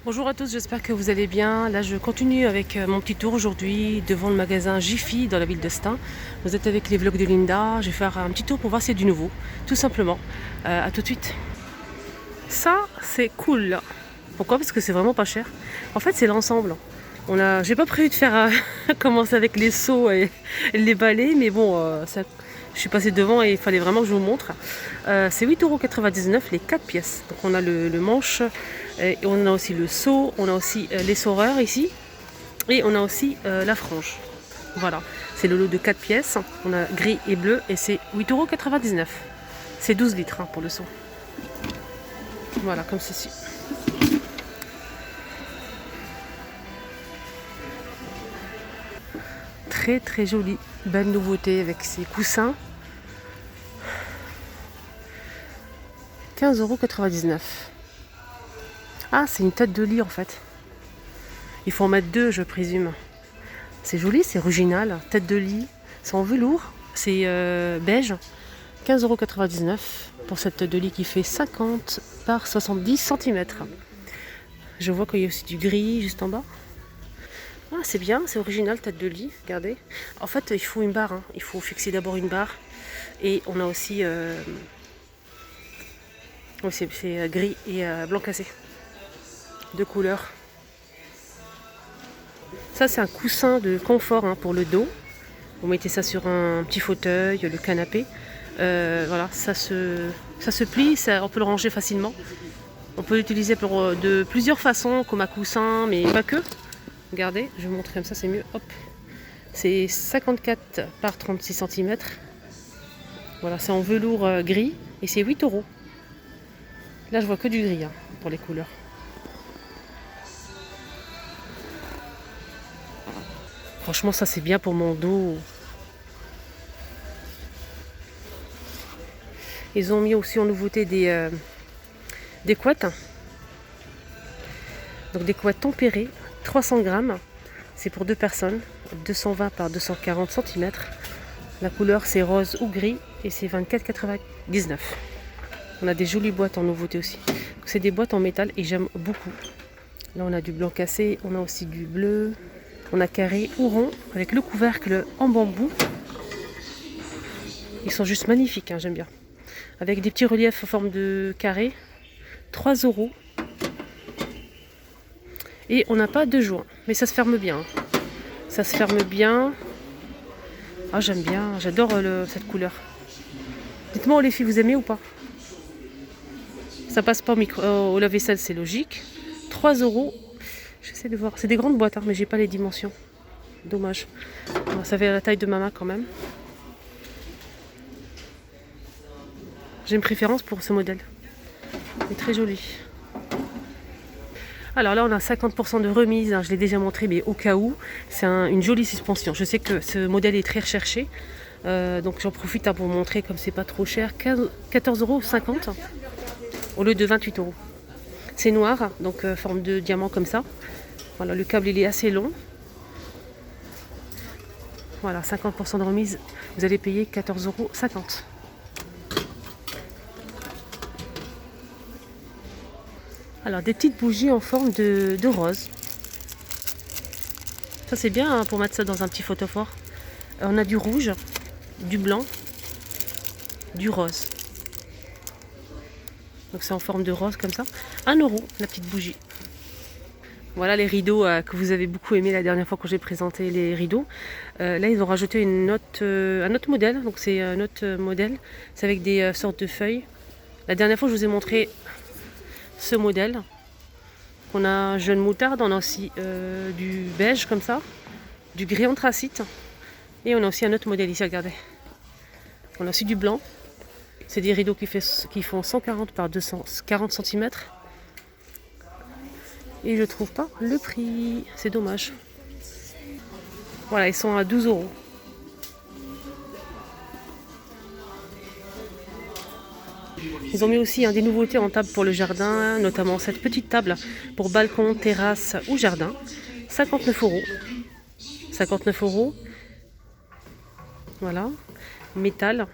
Bonjour à tous, j'espère que vous allez bien. Là, je continue avec mon petit tour aujourd'hui devant le magasin Jiffy dans la ville de Stein. Vous êtes avec les vlogs de Linda. Je vais faire un petit tour pour voir s'il y a du nouveau, tout simplement. À tout de suite. Ça, c'est cool. Pourquoi? Parce que c'est vraiment pas cher. En fait, c'est l'ensemble. J'ai pas prévu de faire commencer avec les seaux et les balais, mais bon, je suis passée devant et il fallait vraiment que je vous montre. C'est 8,99 € les 4 pièces. Donc on a le manche, et on a aussi le seau, on a aussi les saureurs ici, et on a aussi la frange. Voilà, c'est le lot de 4 pièces. On a gris et bleu et c'est 8,99 €. C'est 12 litres pour le seau. Voilà, comme ceci. Très très joli, belle nouveauté avec ses coussins. 15,99 €. Ah, c'est une tête de lit en fait. Il faut en mettre deux, je présume. C'est joli, c'est original. Tête de lit, c'est en velours, c'est beige. 15,99 € pour cette tête de lit qui fait 50 par 70 cm. Je vois qu'il y a aussi du gris juste en bas. Ah, c'est bien, c'est original, tête de lit, regardez. En fait, il faut une barre, il faut fixer d'abord une barre. Et on a aussi... oui, c'est gris et blanc cassé. Deux couleurs. Ça, c'est un coussin de confort pour le dos. Vous mettez ça sur un petit fauteuil, le canapé. Voilà, ça se plie, on peut le ranger facilement. On peut l'utiliser de plusieurs façons, comme un coussin, mais pas que. Regardez, je vais vous montrer comme ça, c'est mieux. Hop, c'est 54 par 36 cm. Voilà, c'est en velours gris et c'est 8 €. Là, je vois que du gris pour les couleurs. Franchement, ça c'est bien pour mon dos. Ils ont mis aussi en nouveauté des couettes. Donc des couettes tempérées, 300 grammes. C'est pour deux personnes, 220 par 240 cm. La couleur c'est rose ou gris et c'est 24,99 €. On a des jolies boîtes en nouveauté aussi. C'est des boîtes en métal et j'aime beaucoup. Là on a du blanc cassé, on a aussi du bleu. On a carré ou rond avec le couvercle en bambou. Ils sont juste magnifiques, j'aime bien. Avec des petits reliefs en forme de carré. 3 €. Et on n'a pas de joint, mais ça se ferme bien. Ça se ferme bien. Ah, j'aime bien, j'adore cette couleur. Dites-moi les filles, vous aimez ou pas? Ça passe pas au lave-vaisselle, c'est logique. 3 €. J'essaie de voir. C'est des grandes boîtes, mais j'ai pas les dimensions. Dommage. Ça fait la taille de ma main quand même. J'ai une préférence pour ce modèle. Il est très joli. Alors là, on a 50% de remise. Je l'ai déjà montré, mais au cas où, c'est une jolie suspension. Je sais que ce modèle est très recherché. Donc j'en profite pour vous montrer comme c'est pas trop cher. 14,50 € au lieu de 28 €. C'est noir, donc forme de diamant comme ça. Voilà, le câble il est assez long. Voilà, 50% de remise, vous allez payer 14,50 €. Alors, des petites bougies en forme de rose. Ça, c'est bien pour mettre ça dans un petit photophore. On a du rouge, du blanc, du rose. Donc, c'est en forme de rose comme ça. 1 € la petite bougie. Voilà les rideaux que vous avez beaucoup aimé la dernière fois quand j'ai présenté les rideaux. Là, ils ont rajouté un autre modèle. Donc, c'est un autre modèle. C'est avec des sortes de feuilles. La dernière fois, je vous ai montré ce modèle. On a jaune moutarde, on a aussi du beige comme ça, du gris anthracite. Et on a aussi un autre modèle ici, regardez. On a aussi du blanc. C'est des rideaux qui font 140 par 240 cm. Et je trouve pas le prix. C'est dommage. Voilà, ils sont à 12 €. Ils ont mis aussi des nouveautés en table pour le jardin, notamment cette petite table pour balcon, terrasse ou jardin. 59 €. 59 €. Voilà. Métal.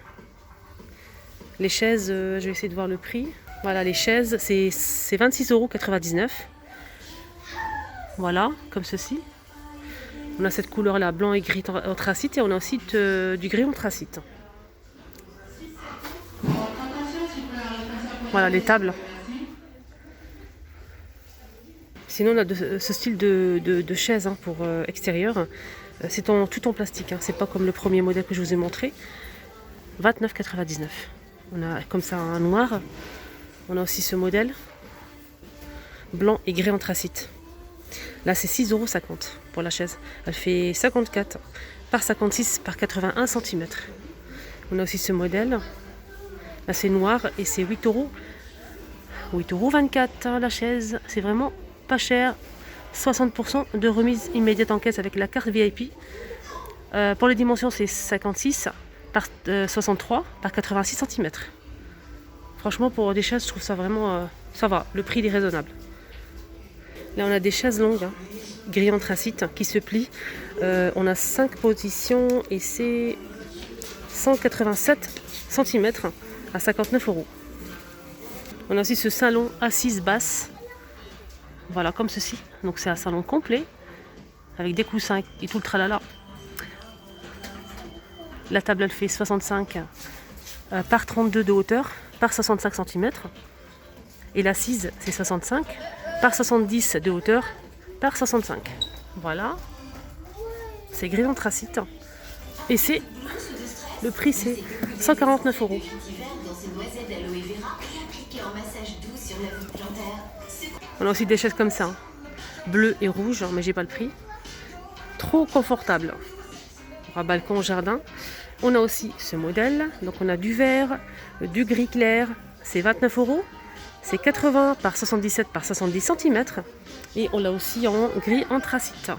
Les chaises, je vais essayer de voir le prix. Voilà, les chaises, c'est 26,99 €. Voilà, comme ceci. On a cette couleur là, blanc et gris anthracite, et on a aussi du gris anthracite. Voilà les tables. Sinon on a ce style de chaise hein, pour extérieur. C'est tout en plastique, hein. C'est pas comme le premier modèle que je vous ai montré. 29,99 €. On a comme ça un noir. On a aussi ce modèle blanc et gris anthracite. Là c'est 6,50 € pour la chaise. Elle fait 54 par 56 par 81 cm. On a aussi ce modèle. Là c'est noir et c'est 8 €. 8,24 € la chaise. C'est vraiment pas cher. 60% de remise immédiate en caisse avec la carte VIP. Pour les dimensions c'est 56 par 63 par 86 cm. Franchement pour des chaises je trouve ça vraiment ça va. Le prix est raisonnable. Là on a des chaises longues, hein, gris anthracite qui se plient. On a 5 positions et c'est 187 cm à 59 €. On a aussi ce salon assise basse. Voilà comme ceci. Donc c'est un salon complet avec des coussins et tout le tralala. La table elle fait 65 par 32 de hauteur par 65 cm. Et l'assise c'est 65 par 70 de hauteur par 65. Voilà. C'est gris anthracite. Et c'est le prix c'est 149 €. On a aussi des chaises comme ça, hein, bleu et rouge, mais j'ai pas le prix. Trop confortable. Pour un balcon, jardin. On a aussi ce modèle. Donc on a du vert, du gris clair. C'est 29 €. C'est 80 par 77 par 70 cm. Et on l'a aussi en gris anthracite.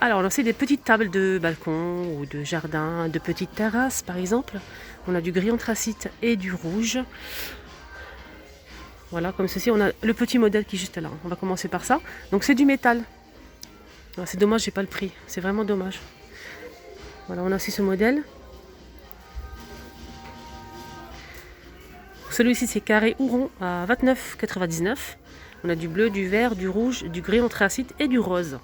Alors on a aussi des petites tables de balcon ou de jardin, de petites terrasses par exemple. On a du gris anthracite et du rouge. Voilà, comme ceci, on a le petit modèle qui est juste là. On va commencer par ça. Donc c'est du métal. C'est dommage, j'ai pas le prix. C'est vraiment dommage. Voilà, on a aussi ce modèle. Celui-ci c'est carré ou rond à 29,99 €. On a du bleu, du vert, du rouge, du gris anthracite et du rose.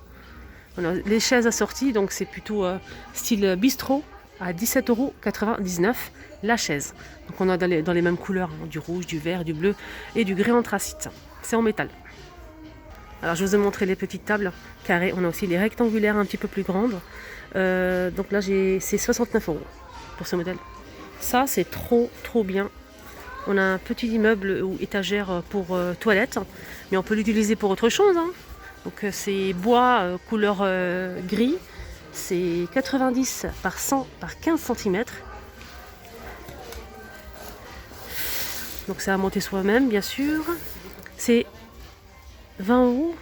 On a les chaises assorties, donc c'est plutôt style bistrot à 17,99 € la chaise. Donc on a dans les mêmes couleurs, hein, du rouge, du vert, du bleu et du gris anthracite. C'est en métal. Alors je vous ai montré les petites tables carrées. On a aussi les rectangulaires un petit peu plus grandes. Donc là c'est 69 € pour ce modèle. Ça c'est trop bien. On a un petit immeuble ou étagère pour toilette, mais on peut l'utiliser pour autre chose, hein. Donc c'est bois couleur gris. C'est 90 par 100 par 15 cm. Donc c'est à monter soi-même bien sûr. C'est 20 €.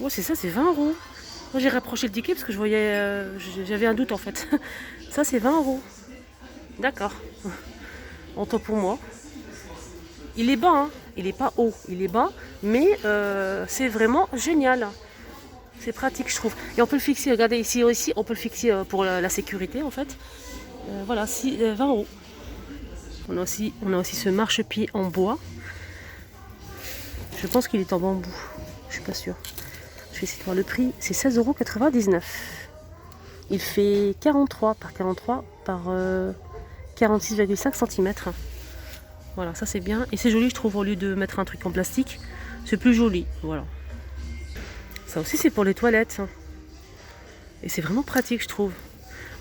Oh c'est ça, c'est 20 €. Moi j'ai rapproché le ticket parce que je voyais, j'avais un doute en fait. Ça c'est 20 €. D'accord. En temps pour moi. Il est bas, hein. Il n'est pas haut, il est bas, mais c'est vraiment génial. C'est pratique je trouve. Et on peut le fixer, regardez ici aussi, on peut le fixer pour la sécurité en fait. Voilà, 20 €. On a aussi ce marchepied en bois. Je pense qu'il est en bambou. Je suis pas sûre. Je vais essayer de voir le prix. C'est 16,99 €. Il fait 43 par 43 par 46,5 cm. Voilà, ça c'est bien. Et c'est joli je trouve, au lieu de mettre un truc en plastique. C'est plus joli. Voilà. Ça aussi c'est pour les toilettes. Et c'est vraiment pratique je trouve.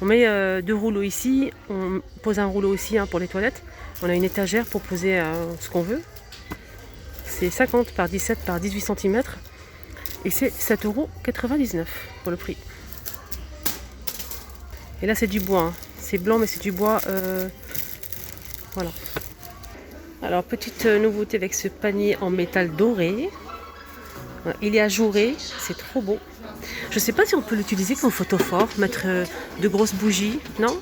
On met 2 rouleaux ici. On pose un rouleau aussi hein, pour les toilettes. On a une étagère pour poser ce qu'on veut. C'est 50 par 17 par 18 cm. Et c'est 7,99 € pour le prix. Et là c'est du bois. Hein. C'est blanc mais c'est du bois. Voilà. Alors petite nouveauté avec ce panier en métal doré. Voilà, il est ajouré. C'est trop beau. Je ne sais pas si on peut l'utiliser comme photophore. Mettre de grosses bougies. Non.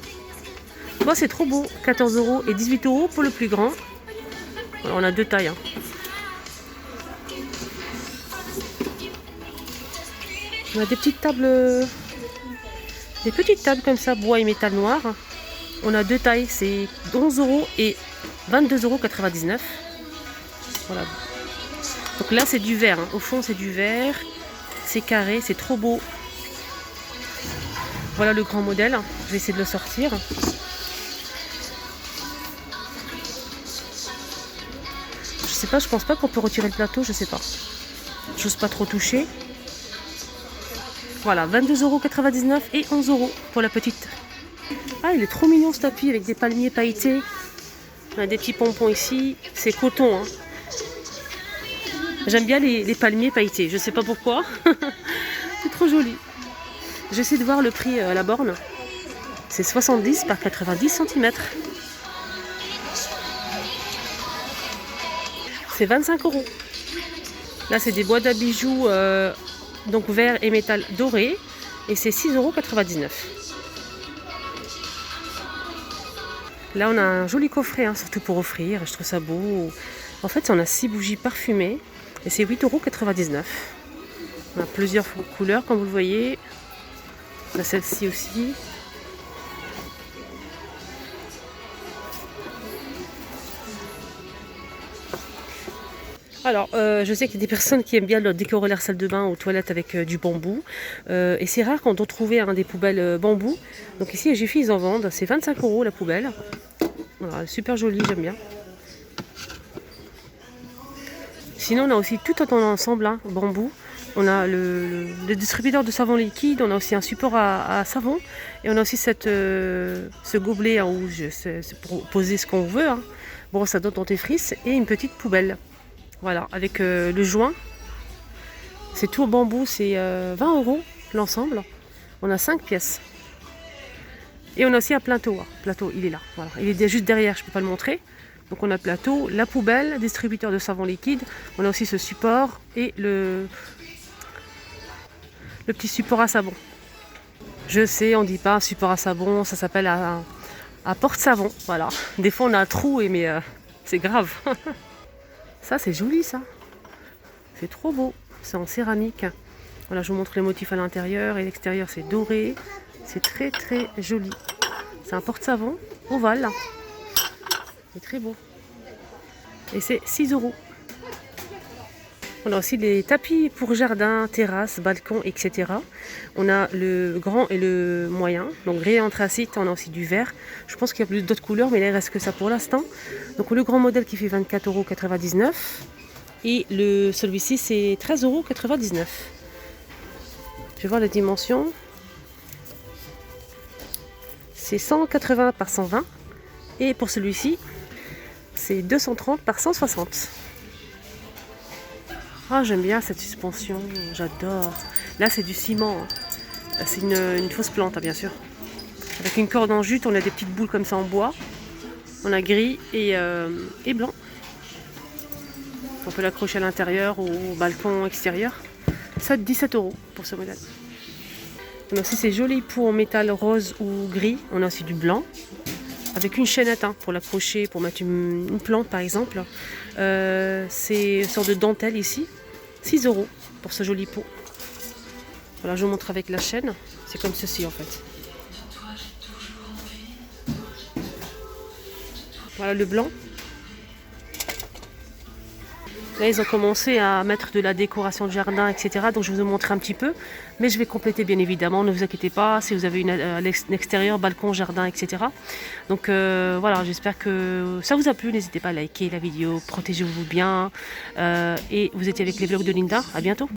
Bon, c'est trop beau. 14 € et 18 € pour le plus grand. Voilà, on a deux tailles. Hein. On a des petites tables. Des petites tables comme ça, bois et métal noir. On a deux tailles, c'est 11 € et 22,99 €. Voilà. Donc là c'est du vert, hein. Au fond c'est du vert, c'est carré, c'est trop beau. Voilà le grand modèle, je vais essayer de le sortir. Je sais pas, je pense pas qu'on peut retirer le plateau, je sais pas. J'ose pas trop toucher. Voilà, 22,99 € et 11 € pour la petite. Ah, il est trop mignon ce tapis avec des palmiers pailletés. On a des petits pompons ici, c'est coton, hein. J'aime bien les palmiers pailletés, je sais pas pourquoi. C'est trop joli. J'essaie de voir le prix à la borne. C'est 70 par 90 cm. C'est 25 €. Là, c'est des boîtes à bijoux donc vert et métal doré. Et c'est 6,99 €. Là, on a un joli coffret, hein, surtout pour offrir. Je trouve ça beau. En fait, on a 6 bougies parfumées. Et c'est 8,99 €. On a plusieurs couleurs, comme vous le voyez. On a celle-ci aussi. Alors, je sais qu'il y a des personnes qui aiment bien décorer leur salle de bain aux toilettes avec du bambou. Et c'est rare quand on trouve des poubelles bambou. Donc ici, à Jiffy, ils en vendent. C'est 25 € la poubelle. Voilà, super jolie, j'aime bien. Sinon, on a aussi tout un ensemble, hein, bambou. On a le distributeur de savon liquide, on a aussi un support à savon. Et on a aussi ce gobelet en rouge, c'est pour poser ce qu'on veut, hein. Brosse à dents dentifrice et une petite poubelle. Voilà, avec le joint. C'est tout en bambou, c'est 20 € l'ensemble. On a 5 pièces. Et on a aussi un plateau. Hein. Plateau, il est là. Voilà. Il est juste derrière, je ne peux pas le montrer. Donc on a le plateau, la poubelle, distributeur de savon liquide. On a aussi ce support et le petit support à savon. Je sais, on ne dit pas un support à savon, ça s'appelle un porte-savon. Voilà. Des fois on a un trou, mais c'est grave. Ça c'est joli ça. C'est trop beau. C'est en céramique. Voilà, je vous montre les motifs à l'intérieur et l'extérieur c'est doré. C'est très très joli. C'est un porte-savon ovale. C'est très beau. Et c'est 6 €. On a aussi les tapis pour jardin, terrasse, balcon, etc. On a le grand et le moyen. Donc gris anthracite, on a aussi du vert. Je pense qu'il y a plus d'autres couleurs, mais là il reste que ça pour l'instant. Donc le grand modèle qui fait 24,99 €. Et celui-ci c'est 13,99 €. Je vais voir la dimension. C'est 180 par 120. Et pour celui-ci, c'est 230 par 160. Ah, j'aime bien cette suspension, j'adore. Là, c'est du ciment. C'est une fausse plante, hein, bien sûr. Avec une corde en jute, on a des petites boules comme ça en bois. On a gris et blanc. On peut l'accrocher à l'intérieur ou au balcon extérieur. Ça, 17 € pour ce modèle. On a aussi ces jolis pots en métal rose ou gris. On a aussi du blanc. Avec une chaînette, hein, pour l'accrocher, pour mettre une plante par exemple. C'est une sorte de dentelle ici. 6 € pour ce joli pot. Voilà, je vous montre avec la chaîne. C'est comme ceci en fait. Voilà le blanc. Là, ils ont commencé à mettre de la décoration de jardin, etc. Donc, je vais vous montrer un petit peu. Mais je vais compléter, bien évidemment. Ne vous inquiétez pas si vous avez un extérieur, balcon, jardin, etc. Donc, voilà, j'espère que ça vous a plu. N'hésitez pas à liker la vidéo. Protégez-vous bien. Et vous étiez avec les vlogs de Linda. À bientôt.